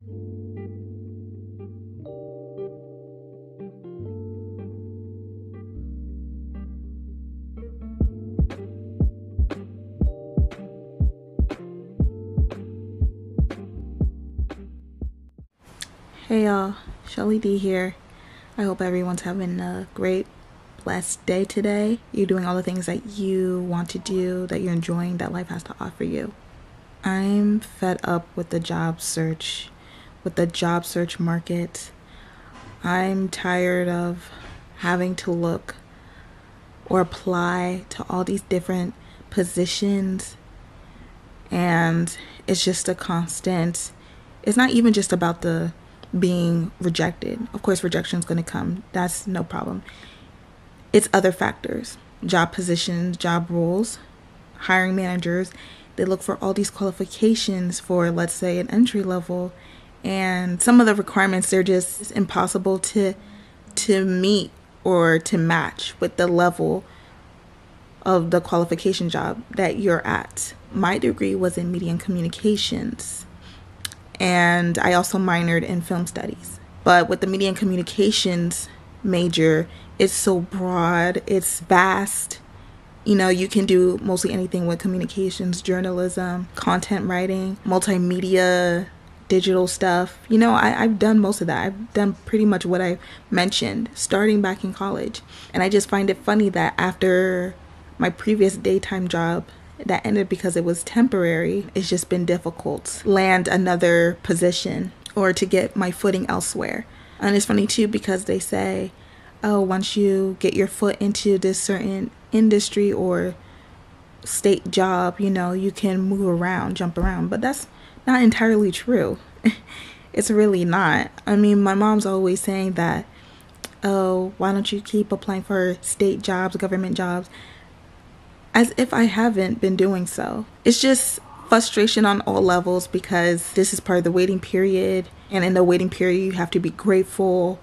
Hey y'all, ShellyD here. I hope everyone's having a great, blessed day today. You're doing all the things that you want to do, that you're enjoying, that life has to offer you. I'm fed up with the job search, market. I'm tired of having to look or apply to all these different positions, and it's just a constant. It's not even just about the being rejected. Of course, rejection is going to come. That's no problem. It's other factors. Job positions, job roles, hiring managers. They look for all these qualifications for, let's say, an entry level. And some of the requirements, they're just impossible to meet or to match with the level of the qualification job that you're at. My degree was in media and communications, and I also minored in film studies. But with the media and communications major, it's so broad, it's vast. You know, you can do mostly anything with communications, journalism, content writing, multimedia, digital stuff. You know, I've done most of that. I've done pretty much what I mentioned starting back in college. And I just find it funny that after my previous daytime job that ended because it was temporary, it's just been difficult to land another position or to get my footing elsewhere. And it's funny too, because they say, oh, once you get your foot into this certain industry or state job, you know, you can move around, jump around. But that's not entirely true. It's really not. I mean, my mom's always saying that, oh, why don't you keep applying for state jobs, government jobs? As if I haven't been doing so. It's just frustration on all levels, because this is part of the waiting period. And in the waiting period, you have to be grateful,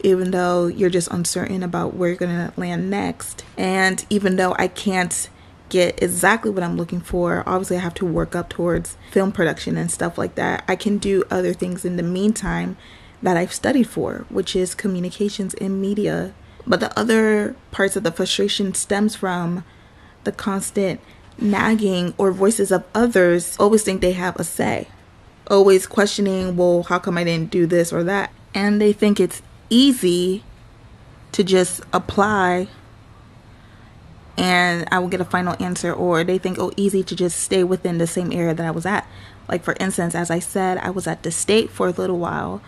even though you're just uncertain about where you're going to land next. And even though I can't get exactly what I'm looking for, obviously I have to work up towards film production and stuff like that. I can do other things in the meantime that I've studied for, which is communications and media. But the other parts of the frustration stems from the constant nagging or voices of others always think they have a say, always questioning, well, how come I didn't do this or that? And they think it's easy to just apply and I will get a final answer, or they think, oh, easy to just stay within the same area that I was at. Like, for instance, as I said, I was at the state for a little while,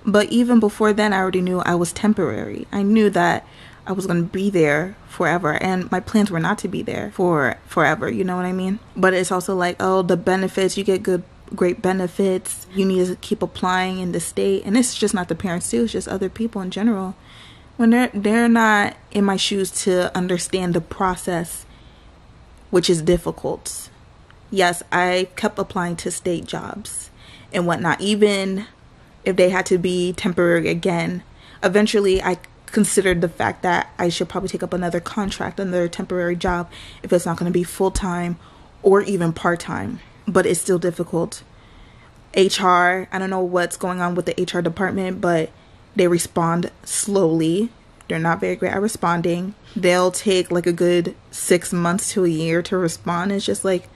but even before then I already knew I was temporary. I knew that I was going to be there forever, and my plans were not to be there for forever, you know what I mean? But it's also like, oh, the benefits, you get great benefits, you need to keep applying in the state. And it's just not the parents too, it's just other people in general. When they're not in my shoes to understand the process, which is difficult. Yes, I kept applying to state jobs and whatnot, even if they had to be temporary again. Eventually, I considered the fact that I should probably take up another contract, another temporary job, if it's not going to be full-time or even part-time. But it's still difficult. HR, I don't know what's going on with the HR department, but they respond slowly. They're not very great at responding. They'll take like a good 6 months to a year to respond. It's just like,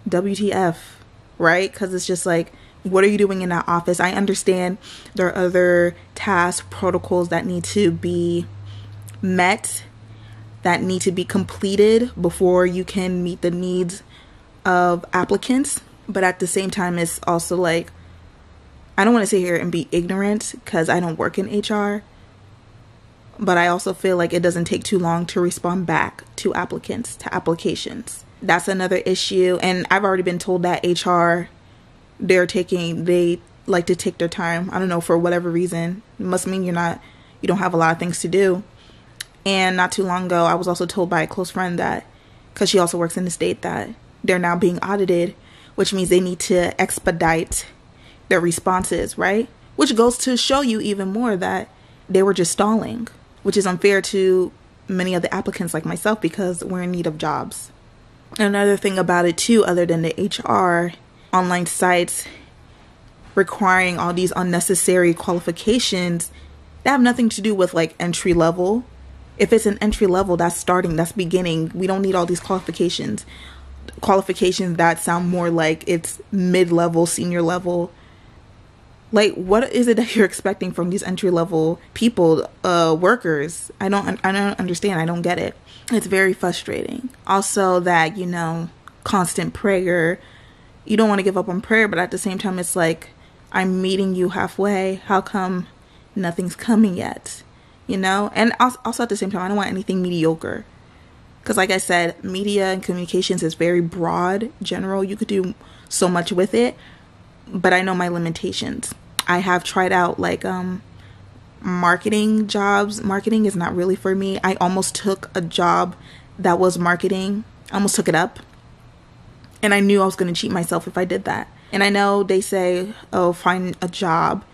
WTF, right? Because it's just like, what are you doing in that office? I understand there are other tasks, protocols that need to be met, that need to be completed before you can meet the needs of applicants. But at the same time, it's also like, I don't want to sit here and be ignorant because I don't work in HR, but I also feel like it doesn't take too long to respond back to applicants, to applications. That's another issue. And I've already been told that HR, they like to take their time. I don't know, for whatever reason. It must mean you don't have a lot of things to do. And not too long ago, I was also told by a close friend that, because she also works in the state, that they're now being audited, which means they need to expedite their responses, right? Which goes to show you even more that they were just stalling, which is unfair to many of the applicants like myself, because we're in need of jobs. Another thing about it too, other than the HR, online sites requiring all these unnecessary qualifications that have nothing to do with like entry level. If it's an entry level, that's starting, that's beginning. We don't need all these qualifications that sound more like it's mid-level, senior level. Like, what is it that you're expecting from these entry level people, workers? I don't understand. I don't get it. It's very frustrating. Also that, you know, constant prayer. You don't want to give up on prayer, but at the same time, it's like, I'm meeting you halfway. How come nothing's coming yet? You know? And also at the same time, I don't want anything mediocre. Because like I said, media and communications is very broad, general. You could do so much with it. But I know my limitations. I have tried out like marketing jobs. Marketing is not really for me. I almost took a job that was marketing. I almost took it up. And I knew I was going to cheat myself if I did that. And I know they say, oh, find a job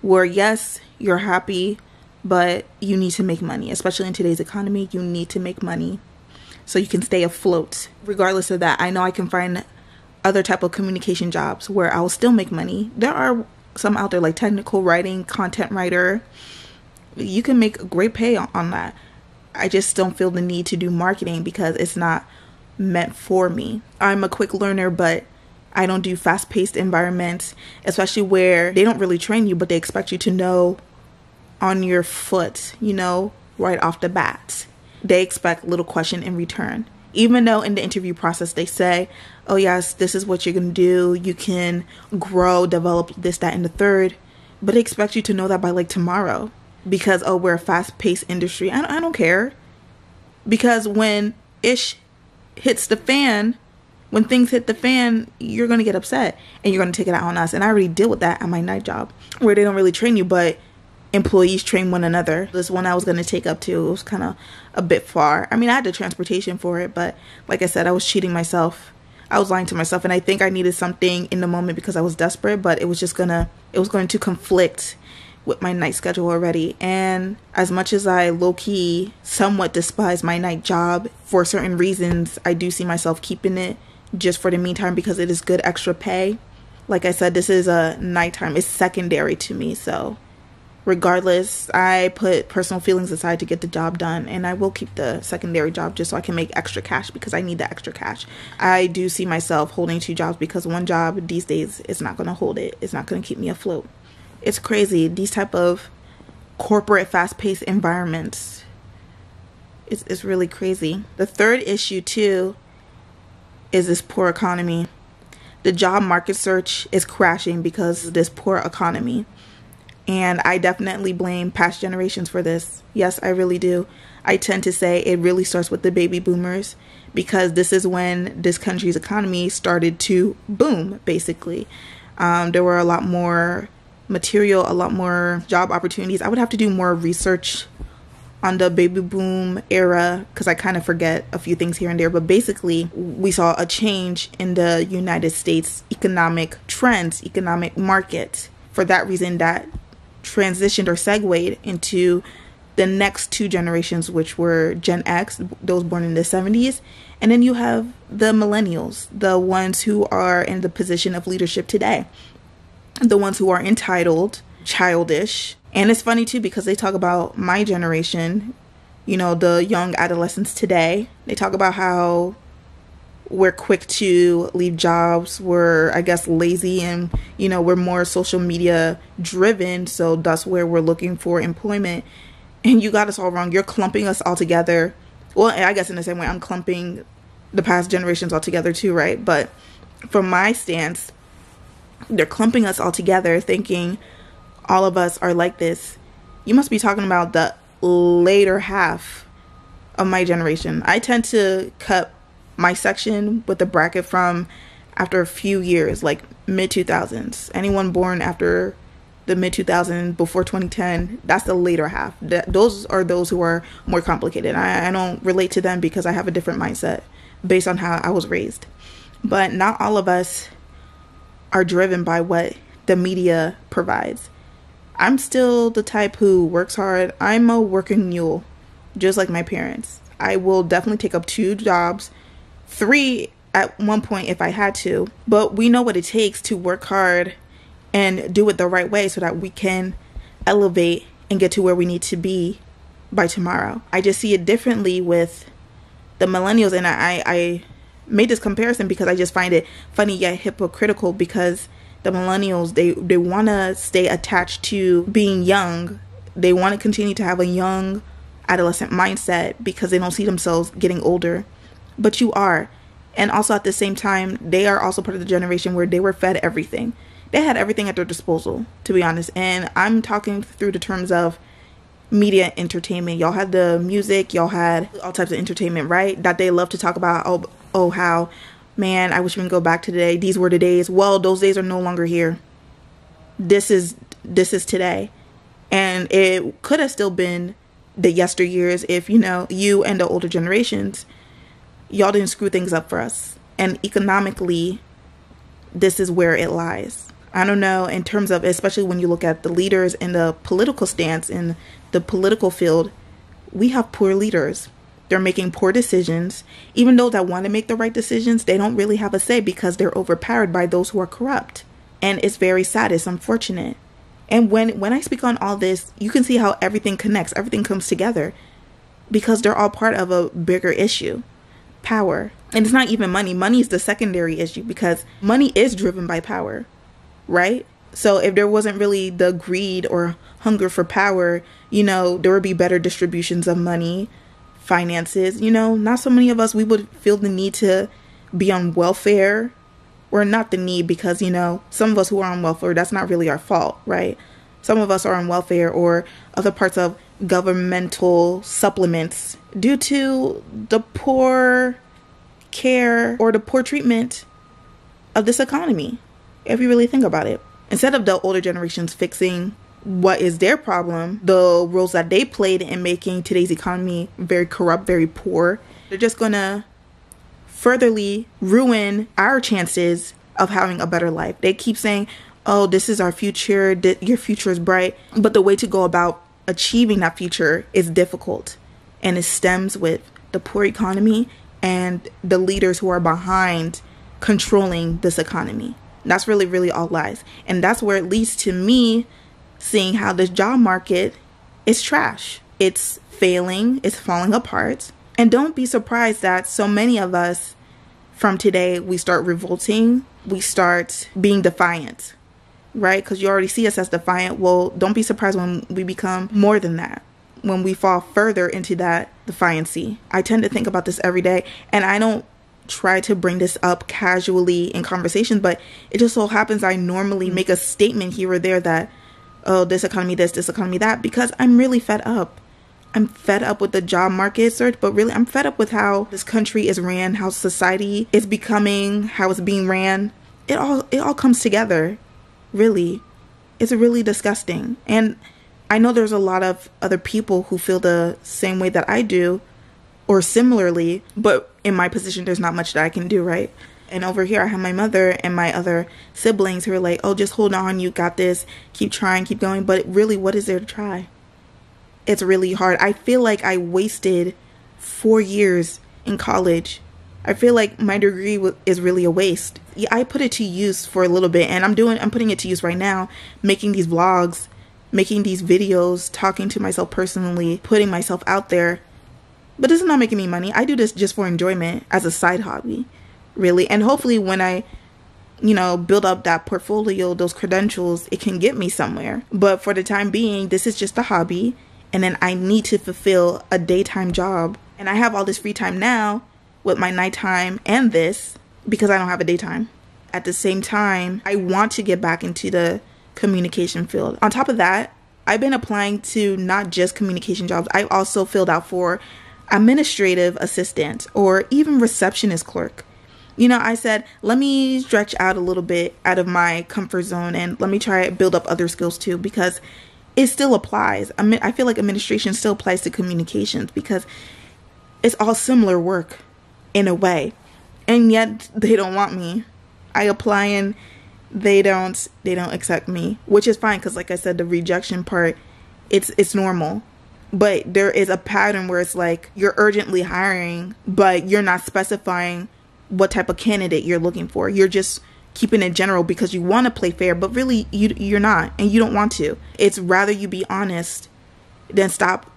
where, yes, you're happy, but you need to make money. Especially in today's economy, you need to make money so you can stay afloat. Regardless of that, I know I can find other type of communication jobs where I will still make money. There are some out there like technical writing, content writer. You can make great pay on that. I just don't feel the need to do marketing because it's not meant for me. I'm a quick learner, but I don't do fast-paced environments, especially where they don't really train you, but they expect you to know on your foot, you know, right off the bat. They expect little question in return. Even though in the interview process they say, oh yes, this is what you're going to do. You can grow, develop this, that, and the third. But they expect you to know that by like tomorrow. Because, oh, we're a fast-paced industry. I don't care. Because when ish hits the fan, when things hit the fan, you're going to get upset. And you're going to take it out on us. And I already deal with that at my night job. Where they don't really train you, but employees train one another. This one I was going to take up to, it was kind of a bit far. I mean, I had the transportation for it, but like I said, I was cheating myself. I was lying to myself, and I think I needed something in the moment because I was desperate, but it was going to conflict with my night schedule already. And as much as I low-key somewhat despise my night job, for certain reasons, I do see myself keeping it just for the meantime because it is good extra pay. Like I said, this is a nighttime. It's secondary to me, so regardless, I put personal feelings aside to get the job done, and I will keep the secondary job just so I can make extra cash because I need the extra cash. I do see myself holding two jobs because one job these days is not going to hold it. It's not going to keep me afloat. It's crazy. These type of corporate fast-paced environments, it's really crazy. The third issue too is this poor economy. The job market search is crashing because of this poor economy. And I definitely blame past generations for this. Yes, I really do. I tend to say it really starts with the baby boomers because this is when this country's economy started to boom, basically. There were a lot more material, a lot more job opportunities. I would have to do more research on the baby boom era because I kind of forget a few things here and there. But basically, we saw a change in the United States economic trends, economic market. For that reason, that transitioned or segued into the next two generations, which were Gen X, those born in the 70s. And then you have the millennials, the ones who are in the position of leadership today, the ones who are entitled, childish. And it's funny too because they talk about my generation, you know, the young adolescents today. They talk about how we're quick to leave jobs, we're, I guess, lazy, and, you know, we're more social media driven, so that's where we're looking for employment. And you got us all wrong. You're clumping us all together. Well, I guess in the same way I'm clumping the past generations all together too, right? But from my stance, they're clumping us all together thinking all of us are like this. You must be talking about the later half of my generation. I tend to cut my section with the bracket from after a few years, like mid-2000s. Anyone born after the mid-2000s, before 2010, that's the later half. Those are those who are more complicated. I don't relate to them because I have a different mindset based on how I was raised. But not all of us are driven by what the media provides. I'm still the type who works hard. I'm a working mule, just like my parents. I will definitely take up 2 jobs, 3 at one point if I had to. But we know what it takes to work hard and do it the right way so that we can elevate and get to where we need to be by tomorrow. I just see it differently with the millennials, and I made this comparison because I just find it funny yet hypocritical, because the millennials, they want to stay attached to being young. They want to continue to have a young adolescent mindset because they don't see themselves getting older. But you are. And also at the same time, they are also part of the generation where they were fed everything. They had everything at their disposal, to be honest. And I'm talking through the terms of media entertainment. Y'all had the music, y'all had all types of entertainment, right? That they love to talk about. Oh, how, man, I wish we can go back to today. These were the days. Well, those days are no longer here. This is today. And it could have still been the yesteryears if, you and the older generations, y'all didn't screw things up for us. And economically, this is where it lies. I don't know, in terms of, especially when you look at the leaders in the political stance, in the political field, we have poor leaders. They're making poor decisions. Even those that want to make the right decisions, they don't really have a say because they're overpowered by those who are corrupt. And it's very sad. It's unfortunate. And when I speak on all this, you can see how everything connects. Everything comes together because they're all part of a bigger issue. Power. And it's not even money. Money is the secondary issue because money is driven by power, right? So if there wasn't really the greed or hunger for power, there would be better distributions of money, finances. Not so many of us, we would feel the need to be on welfare, or not the need because, some of us who are on welfare, that's not really our fault, right? Some of us are on welfare or other parts of governmental supplements due to the poor care or the poor treatment of this economy, if you really think about it. Instead of the older generations fixing what is their problem, the roles that they played in making today's economy very corrupt, very poor, they're just gonna furtherly ruin our chances of having a better life. They keep saying, oh, this is our future, your future is bright. But the way to go about achieving that future is difficult. And it stems with the poor economy and the leaders who are behind controlling this economy. That's really, really all lies. And that's where it leads to me seeing how this job market is trash. It's failing. It's falling apart. And don't be surprised that so many of us from today, we start revolting. We start being defiant, right? Because you already see us as defiant. Well, don't be surprised when we become more than that, when we fall further into that defiancy. I tend to think about this every day, and I don't try to bring this up casually in conversations, but it just so happens I normally make a statement here or there that, oh, this economy this economy that, because I'm really fed up. I'm fed up with the job market search, but really I'm fed up with how this country is ran, how society is becoming, how it's being ran. It all comes together, really. It's really disgusting. And I know there's a lot of other people who feel the same way that I do, or similarly, but in my position, there's not much that I can do, right? And over here, I have my mother and my other siblings who are like, oh, just hold on, you got this, keep trying, keep going. But really, what is there to try? It's really hard. I feel like I wasted 4 years in college. I feel like my degree is really a waste. Yeah, I put it to use for a little bit, and I'm putting it to use right now, making these vlogs, making these videos, talking to myself personally, putting myself out there. But this is not making me money. I do this just for enjoyment as a side hobby, really. And hopefully when I, build up that portfolio, those credentials, it can get me somewhere. But for the time being, this is just a hobby. And then I need to fulfill a daytime job. And I have all this free time now with my nighttime and this because I don't have a daytime. At the same time, I want to get back into the communication field. On top of that, I've been applying to not just communication jobs. I've also filled out for administrative assistant or even receptionist clerk. I said, let me stretch out a little bit out of my comfort zone and let me try to build up other skills too, because it still applies. I feel like administration still applies to communications because it's all similar work in a way. And yet they don't want me. I apply and they don't accept me, which is fine because like I said, the rejection part, it's normal. But there is a pattern where it's like you're urgently hiring, but you're not specifying what type of candidate you're looking for. You're just keeping it general because you want to play fair, but really you're not, and you don't want to. It's rather you be honest than stop,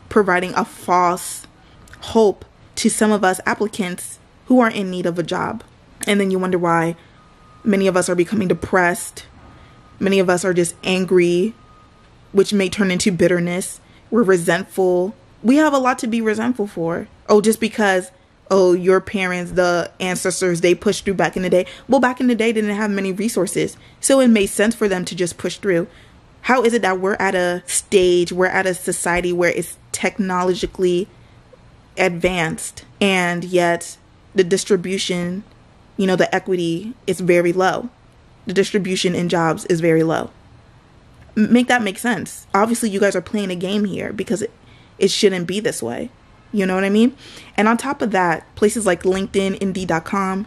providing a false hope to some of us applicants who are in need of a job. And then you wonder why many of us are becoming depressed. Many of us are just angry, which may turn into bitterness. We're resentful. We have a lot to be resentful for. Oh, just because, your parents, the ancestors, they pushed through back in the day. Well, back in the day, they didn't have many resources. So it made sense for them to just push through. How is it that we're at a stage, we're at a society where it's technologically advanced, and yet the distribution, the equity is very low. The distribution in jobs is very low. Make that make sense. Obviously, you guys are playing a game here because it shouldn't be this way. You know what I mean? And on top of that, places like LinkedIn, Indeed.com,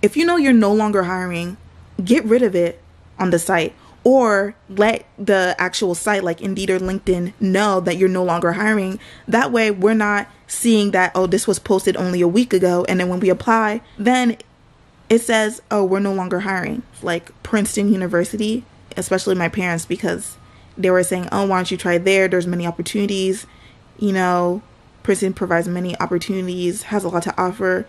if you know you're no longer hiring, get rid of it on the site, or let the actual site like Indeed or LinkedIn know that you're no longer hiring. That way we're not seeing that, this was posted only a week ago, and then when we apply, then it says, we're no longer hiring. Like Princeton University, especially my parents, because they were saying, why don't you try there? There's many opportunities. Princeton provides many opportunities, has a lot to offer.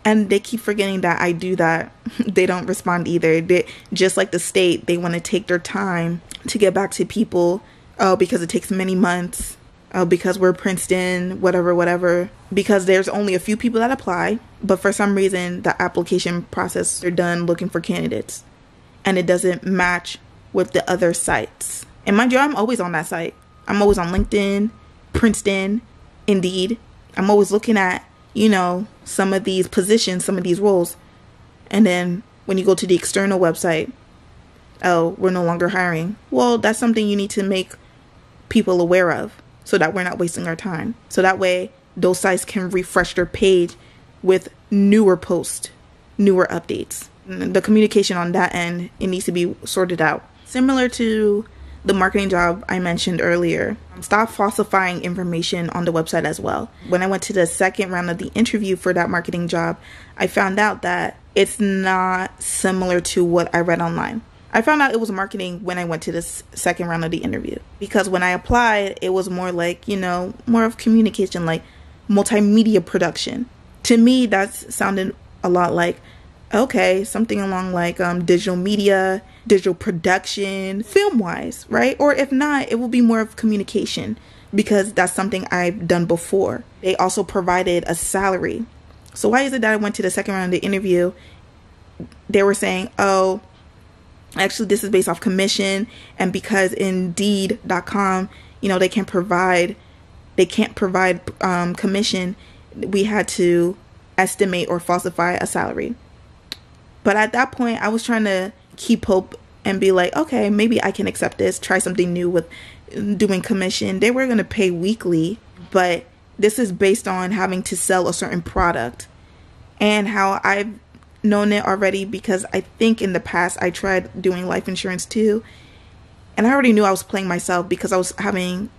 And they keep forgetting that I do that. They don't respond either. Just like the state, they want to take their time to get back to people. Because it takes many months. Because we're Princeton, whatever. Because there's only a few people that apply. But for some reason, the application process, they're done looking for candidates. And it doesn't match with the other sites. And mind you, I'm always on that site. I'm always on LinkedIn, Princeton, Indeed. I'm always looking at, some of these positions, some of these roles. And then when you go to the external website, we're no longer hiring. Well, that's something you need to make people aware of so that we're not wasting our time. So that way those sites can refresh their page with newer posts, newer updates. The communication on that end, it needs to be sorted out. Similar to the marketing job I mentioned earlier, stop falsifying information on the website as well. When I went to the second round of the interview for that marketing job, I found out that it's not similar to what I read online. I found out it was marketing when I went to this second round of the interview, because when I applied, it was more like, more of communication, like multimedia production. To me, that sounded a lot like, something along like digital media, digital production, film-wise, right? Or if not, it will be more of communication, because that's something I've done before. They also provided a salary. So why is it that I went to the second round of the interview? They were saying, actually, this is based off commission, and because Indeed.com, they can't provide commission, we had to estimate or falsify a salary. But at that point, I was trying to keep hope and be like, okay, maybe I can accept this, try something new with doing commission. They were going to pay weekly, but this is based on having to sell a certain product. And how I've known it already, because I think in the past I tried doing life insurance too. And I already knew I was playing myself because I was having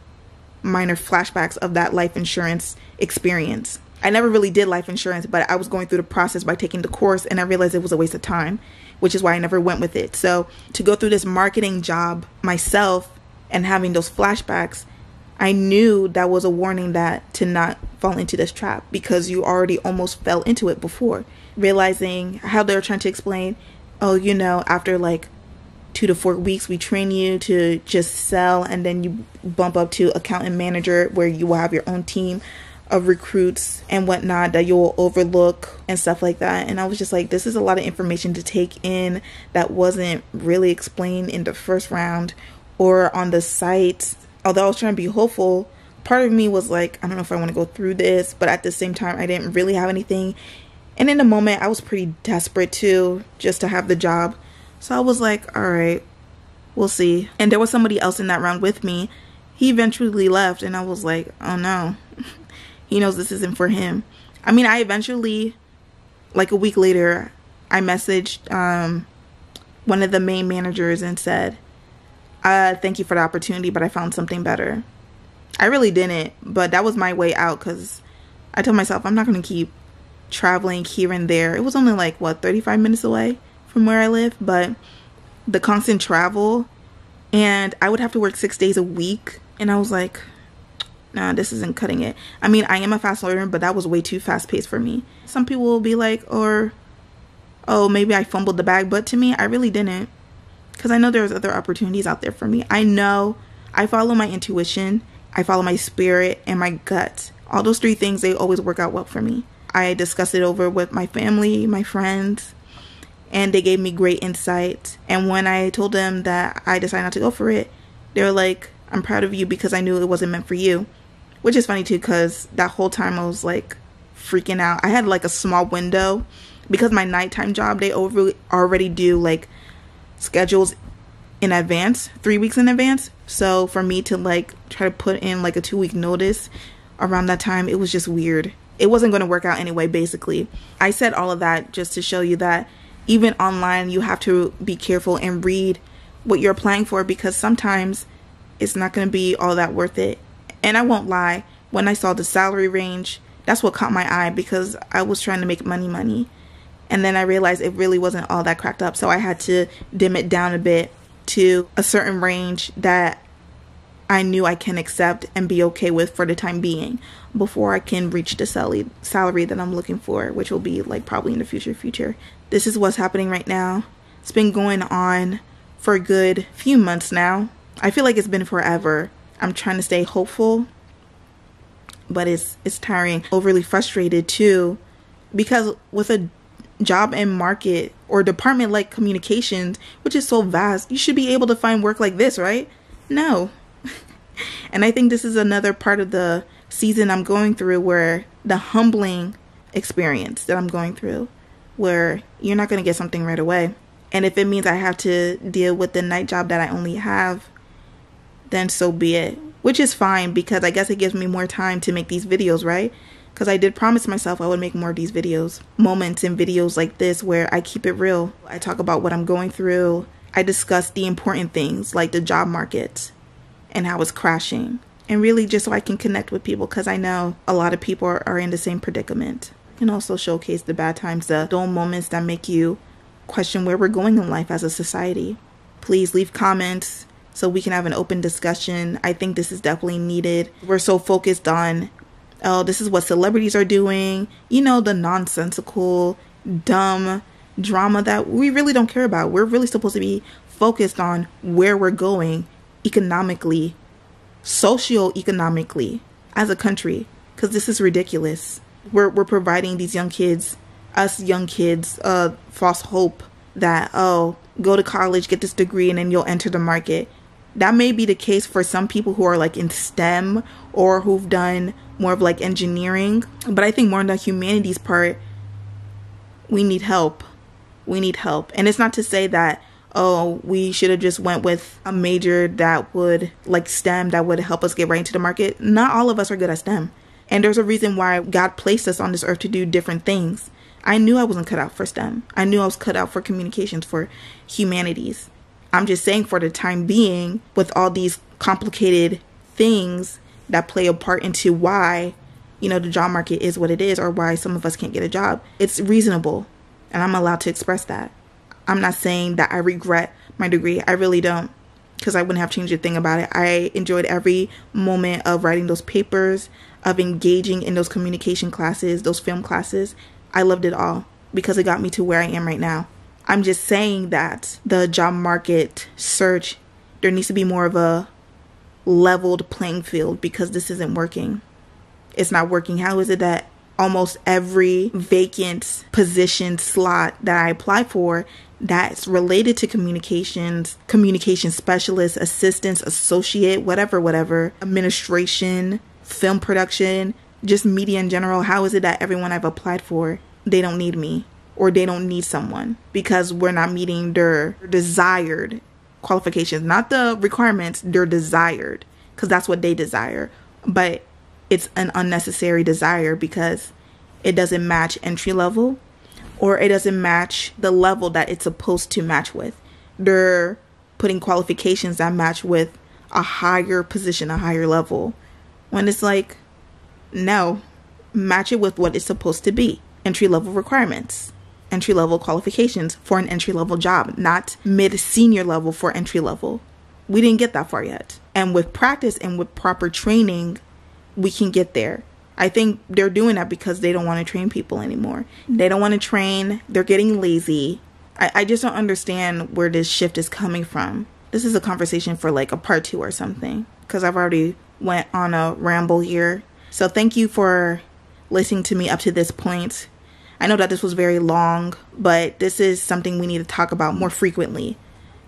minor flashbacks of that life insurance experience. I never really did life insurance, but I was going through the process by taking the course, and I realized it was a waste of time, which is why I never went with it. So to go through this marketing job myself and having those flashbacks, I knew that was a warning that to not fall into this trap, because you already almost fell into it before. Realizing how they're trying to explain, after like 2 to 4 weeks, we train you to just sell, and then you bump up to accountant manager, where you will have your own team of recruits and whatnot that you'll overlook and stuff like that. And I was just like, this is a lot of information to take in that wasn't really explained in the first round or on the site. Although I was trying to be hopeful, part of me was like, I don't know if I want to go through this, but at the same time, I didn't really have anything. And in the moment, I was pretty desperate too, just to have the job. So I was like, all right, we'll see. And there was somebody else in that round with me. He eventually left, and I was like, oh no. He knows this isn't for him. I mean, I eventually, like a week later, I messaged one of the main managers and said, thank you for the opportunity, but I found something better. I really didn't, but that was my way out, because I told myself I'm not going to keep traveling here and there. It was only like, 35 minutes away from where I live, but the constant travel, and I would have to work 6 days a week, and I was like, nah, this isn't cutting it. I mean, I am a fast learner, but that was way too fast paced for me. Some people will be like, or, oh, maybe I fumbled the bag, but to me, I really didn't, because I know there's other opportunities out there for me. I know I follow my intuition, I follow my spirit, and my gut. All those three things, they always work out well for me. I discussed it over with my family, my friends, and they gave me great insight. And when I told them that I decided not to go for it, they were like, I'm proud of you because I knew it wasn't meant for you. Which is funny too, because that whole time I was like freaking out. I had like a small window because my nighttime job, they already do like schedules in advance, 3 weeks in advance. So for me to like try to put in like a 2-week notice around that time, it was just weird. It wasn't going to work out anyway, basically. I said all of that just to show you that even online, you have to be careful and read what you're applying for, because sometimes it's not going to be all that worth it. And I won't lie, when I saw the salary range, that's what caught my eye, because I was trying to make money. And then I realized it really wasn't all that cracked up. So I had to dim it down a bit to a certain range that I knew I can accept and be okay with for the time being before I can reach the salary that I'm looking for, which will be like probably in the future. This is what's happening right now. It's been going on for a good few months now. I feel like it's been forever. I'm trying to stay hopeful, but it's tiring. Overly frustrated too, because with a job and market or department like communications, which is so vast, you should be able to find work like this, right? No. And I think this is another part of the season I'm going through, where the humbling experience that I'm going through, where you're not going to get something right away. And if it means I have to deal with the night job that I only have, then so be it. Which is fine, because I guess it gives me more time to make these videos, right? Because I did promise myself I would make more of these videos. Moments in videos like this where I keep it real. I talk about what I'm going through. I discuss the important things like the job market and how it's crashing. And really just so I can connect with people, because I know a lot of people are in the same predicament. And also showcase the bad times, the dull moments that make you question where we're going in life as a society. Please leave comments so we can have an open discussion. I think this is definitely needed. We're so focused on, oh, this is what celebrities are doing. You know, the nonsensical, dumb drama that we really don't care about. We're really supposed to be focused on where we're going economically, socio-economically as a country, because this is ridiculous. We're providing these young kids, false hope that, oh, go to college, get this degree, and then you'll enter the market. That may be the case for some people who are like in STEM or who've done more of like engineering. But I think more on the humanities part, we need help. We need help. And it's not to say that, oh, we should have just went with a major that would, like STEM, that would help us get right into the market. Not all of us are good at STEM. And there's a reason why God placed us on this earth to do different things. I knew I wasn't cut out for STEM. I knew I was cut out for communications, for humanities. I'm just saying, for the time being, with all these complicated things that play a part into why, you know, the job market is what it is, or why some of us can't get a job, it's reasonable. And I'm allowed to express that. I'm not saying that I regret my degree. I really don't, because I wouldn't have changed a thing about it. I enjoyed every moment of writing those papers, of engaging in those communication classes, those film classes. I loved it all because it got me to where I am right now. I'm just saying that the job market search, there needs to be more of a leveled playing field, because this isn't working. It's not working. How is it that almost every vacant position slot that I apply for that's related to communications, communication specialist, assistants, associate, whatever, administration, film production, just media in general, how is it that everyone I've applied for, they don't need me, or they don't need someone because we're not meeting their desired qualifications, not the requirements, they're desired, because that's what they desire. But it's an unnecessary desire because it doesn't match entry level, or it doesn't match the level that it's supposed to match with. They're putting qualifications that match with a higher position, a higher level, when it's like, no, match it with what it's supposed to be, entry level requirements. entry-level qualifications for an entry-level job, not mid-senior level for entry-level. We didn't get that far yet. And with practice and with proper training, we can get there. I think they're doing that because they don't want to train people anymore. They don't want to train. They're getting lazy. I just don't understand where this shift is coming from. This is a conversation for like a part 2 or something, because I've already went on a ramble here. So thank you for listening to me up to this point. I know that this was very long, but this is something we need to talk about more frequently.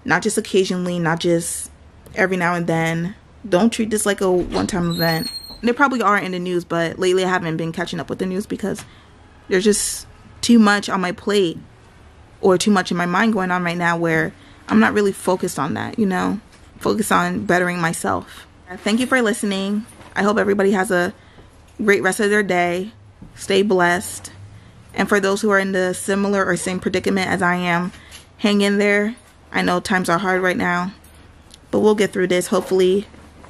Not just occasionally, not just every now and then. Don't treat this like a one-time event. They probably are in the news, but lately I haven't been catching up with the news because there's just too much on my plate, or too much in my mind going on right now where I'm not really focused on that, you know? Focus on bettering myself. Thank you for listening. I hope everybody has a great rest of their day. Stay blessed. And for those who are in the similar or same predicament as I am, hang in there. I know times are hard right now, but we'll get through this. Hopefully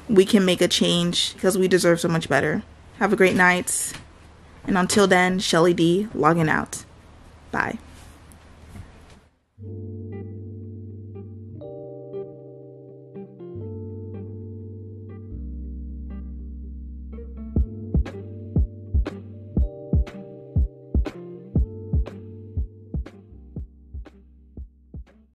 we can make a change because we deserve so much better. Have a great night. And until then, ShellyD logging out. Bye.